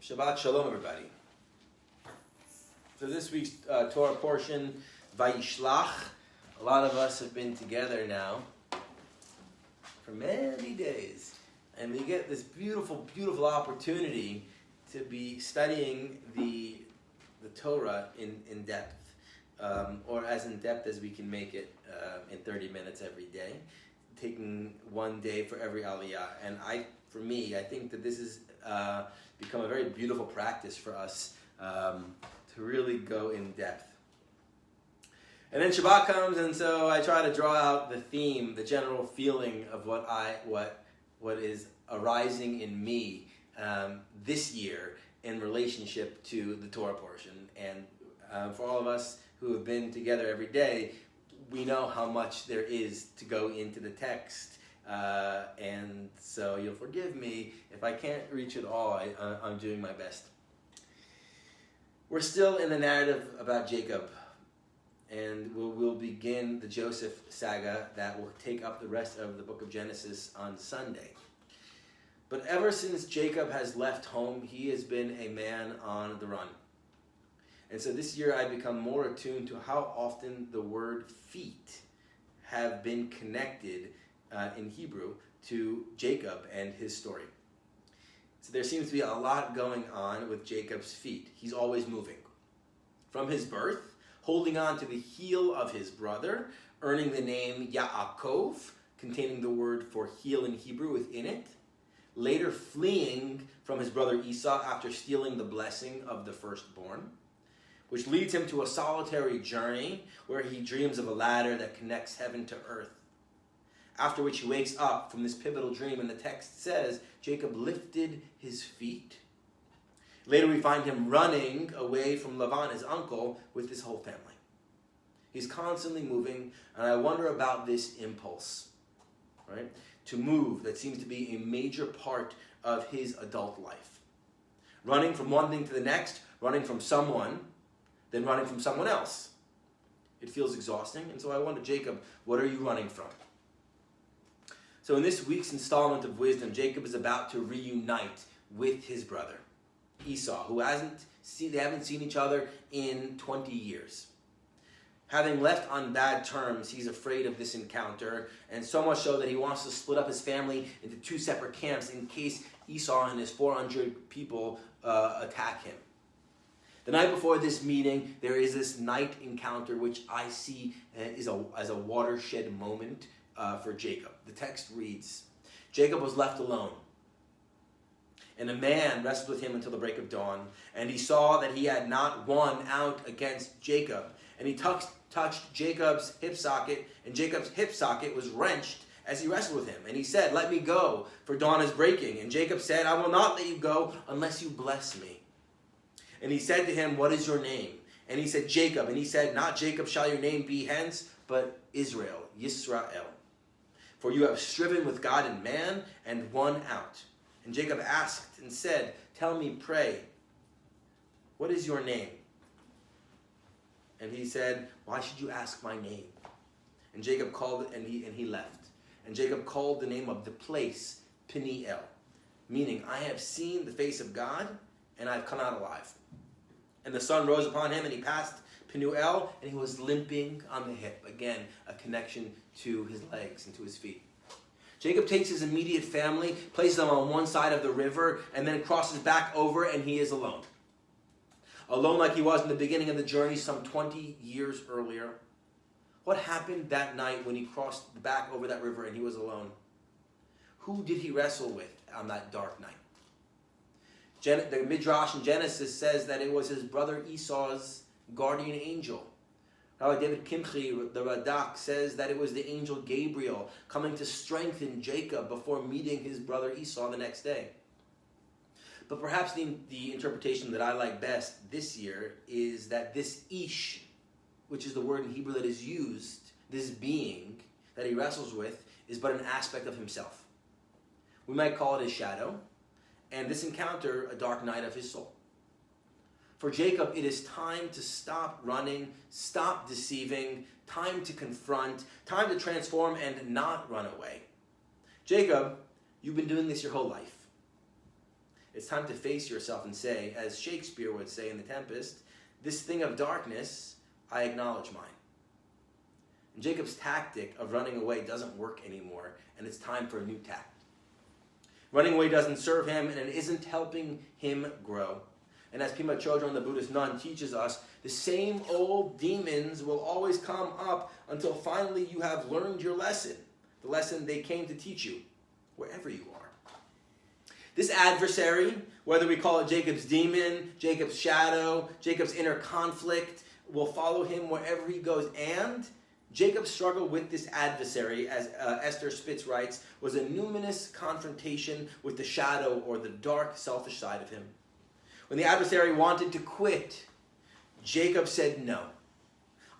Shabbat Shalom, everybody. So this week's Torah portion, vayishlach. A lot of us have been together now for many days. And we get this beautiful, beautiful opportunity to be studying the Torah in depth. Or as in depth as we can make it in 30 minutes every day. Taking one day for every aliyah. And I think that this has become a very beautiful practice for us to really go in depth. And then Shabbat comes, and so I try to draw out the theme, the general feeling of what is arising in me this year in relationship to the Torah portion. And for all of us who have been together every day, we know how much there is to go into the text. And so you'll forgive me if I can't reach it all. I'm doing my best. We're still in the narrative about Jacob, and we'll begin the Joseph saga that will take up the rest of the book of Genesis on Sunday. But ever since Jacob has left home, he has been a man on the run. And so this year I've become more attuned to how often the word feet have been connected in Hebrew to Jacob and his story. So there seems to be a lot going on with Jacob's feet. He's always moving. From his birth, holding on to the heel of his brother, earning the name Yaakov, containing the word for heel in Hebrew within it. Later fleeing from his brother Esau after stealing the blessing of the firstborn, which leads him to a solitary journey where he dreams of a ladder that connects heaven to earth. After which he wakes up from this pivotal dream, and the text says Jacob lifted his feet. Later we find him running away from Laban, his uncle, with his whole family. He's constantly moving, and I wonder about this impulse, right? To move, that seems to be a major part of his adult life. Running from one thing to the next, running from someone, then running from someone else. It feels exhausting, and so I wonder, Jacob, what are you running from? So in this week's installment of Wisdom, Jacob is about to reunite with his brother, Esau, who they haven't seen each other in 20 years. Having left on bad terms, he's afraid of this encounter, and so much so that he wants to split up his family into two separate camps in case Esau and his 400 people attack him. The night before this meeting, there is this night encounter, which I see as a watershed moment for Jacob. The text reads, Jacob was left alone, and a man wrestled with him until the break of dawn, and he saw that he had not won out against Jacob. And he touched Jacob's hip socket, and Jacob's hip socket was wrenched as he wrestled with him. And he said, "Let me go, for dawn is breaking." And Jacob said, "I will not let you go unless you bless me." And he said to him, "What is your name?" And he said, "Jacob." And he said, "Not Jacob shall your name be hence, but Israel, Yisrael. For you have striven with God and man, and won out." And Jacob asked and said, "Tell me, pray, what is your name?" And he said, "Why should you ask my name?" And Jacob called, and he left. And Jacob called the name of the place Peniel, meaning, I have seen the face of God, and I have come out alive. And the sun rose upon him, and he passed Peniel, and he was limping on the hip. Again, a connection to his legs and to his feet. Jacob takes his immediate family, places them on one side of the river, and then crosses back over, and he is alone. Alone like he was in the beginning of the journey some 20 years earlier. What happened that night when he crossed back over that river and he was alone? Who did he wrestle with on that dark night? The Midrash in Genesis says that it was his brother Esau's guardian angel. Rabbi David Kimchi, the Radak, says that it was the angel Gabriel coming to strengthen Jacob before meeting his brother Esau the next day. But perhaps the interpretation that I like best this year is that this ish, which is the word in Hebrew that is used, this being that he wrestles with, is but an aspect of himself. We might call it his shadow, and this encounter a dark night of his soul. For Jacob, it is time to stop running, stop deceiving, time to confront, time to transform and not run away. Jacob, you've been doing this your whole life. It's time to face yourself and say, as Shakespeare would say in The Tempest, this thing of darkness, I acknowledge mine. And Jacob's tactic of running away doesn't work anymore, and it's time for a new tact. Running away doesn't serve him, and it isn't helping him grow. And as Pema Chodron, the Buddhist nun, teaches us, the same old demons will always come up until finally you have learned your lesson, the lesson they came to teach you, wherever you are. This adversary, whether we call it Jacob's demon, Jacob's shadow, Jacob's inner conflict, will follow him wherever he goes. And Jacob's struggle with this adversary, as Esther Spitz writes, was a numinous confrontation with the shadow or the dark, selfish side of him. When the adversary wanted to quit, Jacob said, no,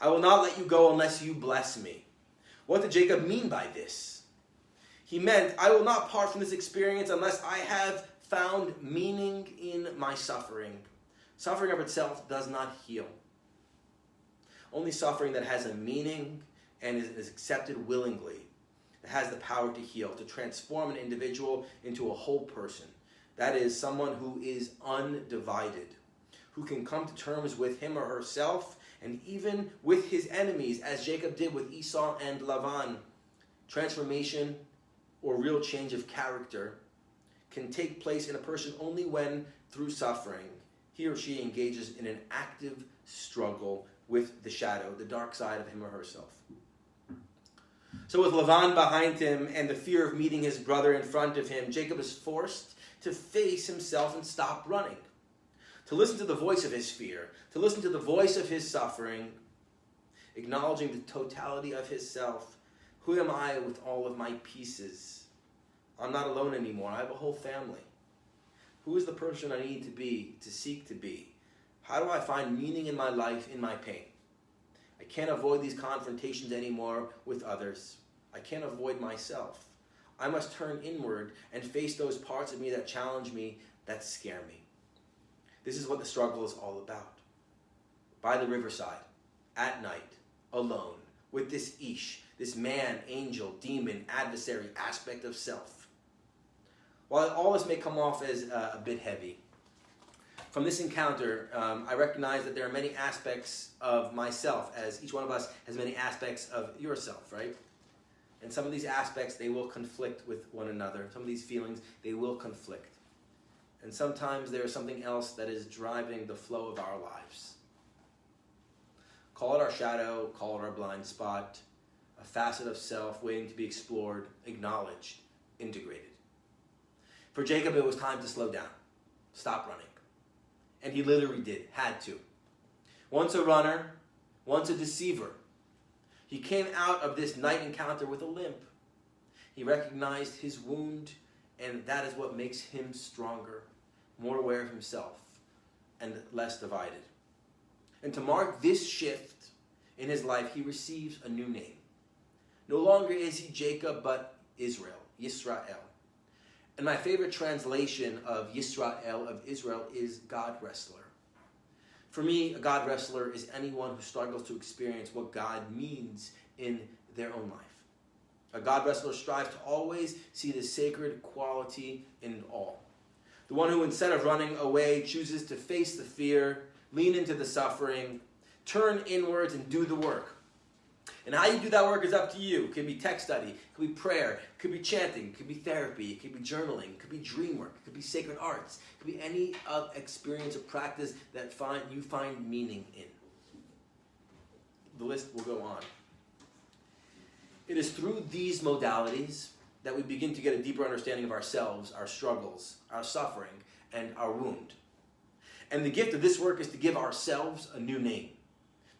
I will not let you go unless you bless me. What did Jacob mean by this? He meant, I will not part from this experience unless I have found meaning in my suffering. Suffering of itself does not heal. Only suffering that has a meaning and is accepted willingly, that has the power to heal, to transform an individual into a whole person. That is, someone who is undivided, who can come to terms with him or herself and even with his enemies, as Jacob did with Esau and Lavan. Transformation or real change of character can take place in a person only when, through suffering, he or she engages in an active struggle with the shadow, the dark side of him or herself. So with Lavan behind him and the fear of meeting his brother in front of him, Jacob is forced to face himself and stop running, to listen to the voice of his fear, to listen to the voice of his suffering, acknowledging the totality of his self. Who am I with all of my pieces? I'm not alone anymore. I have a whole family. Who is the person I need to be, to seek to be? How do I find meaning in my life, in my pain? I can't avoid these confrontations anymore with others. I can't avoid myself. I must turn inward and face those parts of me that challenge me, that scare me. This is what the struggle is all about. By the riverside, at night, alone, with this ish, this man, angel, demon, adversary aspect of self. While all this may come off as a bit heavy, from this encounter, I recognize that there are many aspects of myself, as each one of us has many aspects of yourself, right? And some of these aspects, they will conflict with one another. Some of these feelings, they will conflict. And sometimes there is something else that is driving the flow of our lives. Call it our shadow, call it our blind spot, a facet of self waiting to be explored, acknowledged, integrated. For Jacob, it was time to slow down, stop running. And he literally did, had to. Once a runner, once a deceiver, he came out of this night encounter with a limp. He recognized his wound, and that is what makes him stronger, more aware of himself, and less divided. And to mark this shift in his life, he receives a new name. No longer is he Jacob, but Israel, Yisrael. And my favorite translation of Yisrael, of Israel, is God wrestler. For me, a God wrestler is anyone who struggles to experience what God means in their own life. A God wrestler strives to always see the sacred quality in all. The one who, instead of running away, chooses to face the fear, lean into the suffering, turn inwards and do the work. And how you do that work is up to you. It could be text study, it could be prayer, it could be chanting, it could be therapy, it could be journaling, it could be dream work, it could be sacred arts, it could be any experience or practice that you find meaning in. The list will go on. It is through these modalities that we begin to get a deeper understanding of ourselves, our struggles, our suffering, and our wound. And the gift of this work is to give ourselves a new name.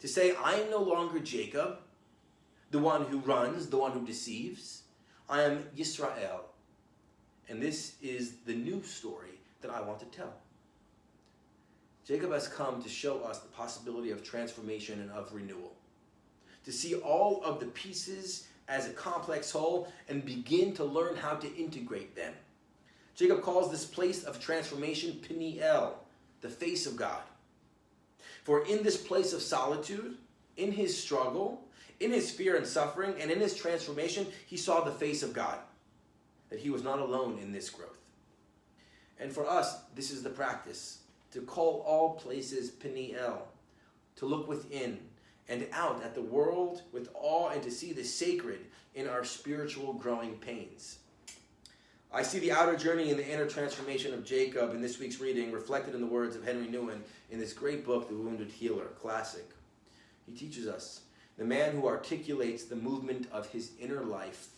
To say, I am no longer Jacob, the one who runs, the one who deceives. I am Yisrael. And this is the new story that I want to tell. Jacob has come to show us the possibility of transformation and of renewal. To see all of the pieces as a complex whole and begin to learn how to integrate them. Jacob calls this place of transformation Peniel, the face of God. For in this place of solitude, in his struggle, in his fear and suffering, and in his transformation, he saw the face of God, that he was not alone in this growth. And for us, this is the practice, to call all places Peniel, to look within and out at the world with awe and to see the sacred in our spiritual growing pains. I see the outer journey and the inner transformation of Jacob in this week's reading reflected in the words of Henry Nouwen in this great book, The Wounded Healer, classic. He teaches us, the man who articulates the movement of his inner life,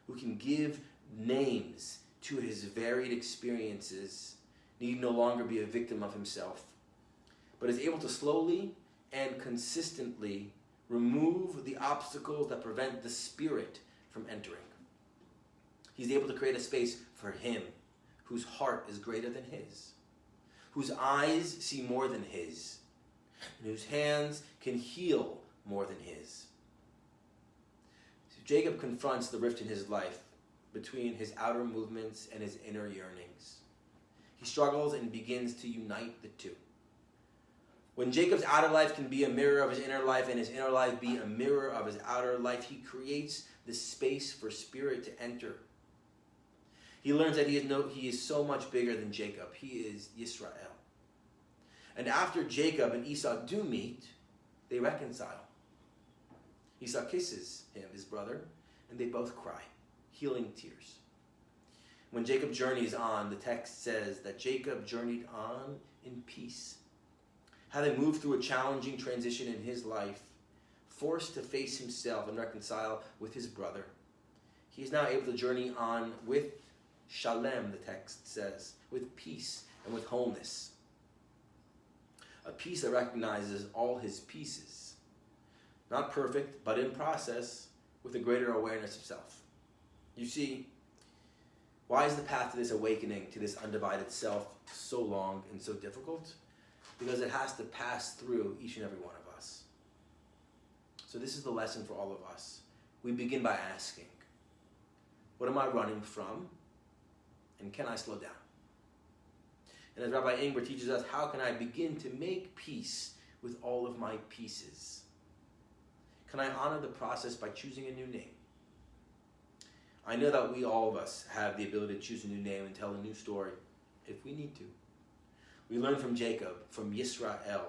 who can give names to his varied experiences, need no longer be a victim of himself, but is able to slowly and consistently remove the obstacles that prevent the spirit from entering. He's able to create a space for him, whose heart is greater than his, whose eyes see more than his, and whose hands can heal more than his. So Jacob confronts the rift in his life between his outer movements and his inner yearnings. He struggles and begins to unite the two. When Jacob's outer life can be a mirror of his inner life and his inner life be a mirror of his outer life, he creates the space for spirit to enter. He learns that he is so much bigger than Jacob. He is Yisrael. And after Jacob and Esau do meet, they reconcile. Esau kisses him, his brother, and they both cry, healing tears. When Jacob journeys on, the text says that Jacob journeyed on in peace. Having moved through a challenging transition in his life, forced to face himself and reconcile with his brother, he is now able to journey on with shalem, the text says, with peace and with wholeness. A peace that recognizes all his pieces. Not perfect, but in process, with a greater awareness of self. You see, why is the path to this awakening, to this undivided self, so long and so difficult? Because it has to pass through each and every one of us. So this is the lesson for all of us. We begin by asking, what am I running from? And can I slow down? And as Rabbi Ingber teaches us, how can I begin to make peace with all of my pieces? Can I honor the process by choosing a new name? I know that we, all of us, have the ability to choose a new name and tell a new story if we need to. We learn from Jacob, from Yisrael,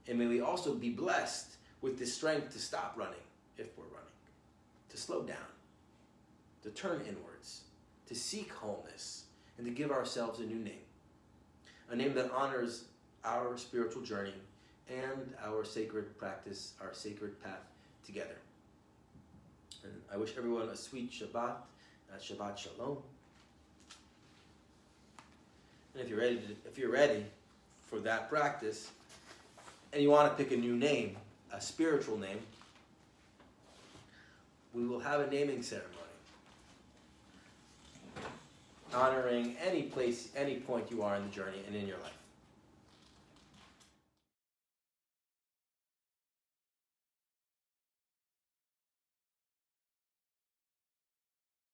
and may we also be blessed with the strength to stop running if we're running, to slow down, to turn inwards, to seek wholeness, and to give ourselves a new name. A name that honors our spiritual journey and our sacred practice, our sacred path together. And I wish everyone a sweet Shabbat, Shabbat Shalom. And if you're ready for that practice, and you want to pick a new name, a spiritual name, we will have a naming ceremony, honoring any place, any point you are in the journey and in your life.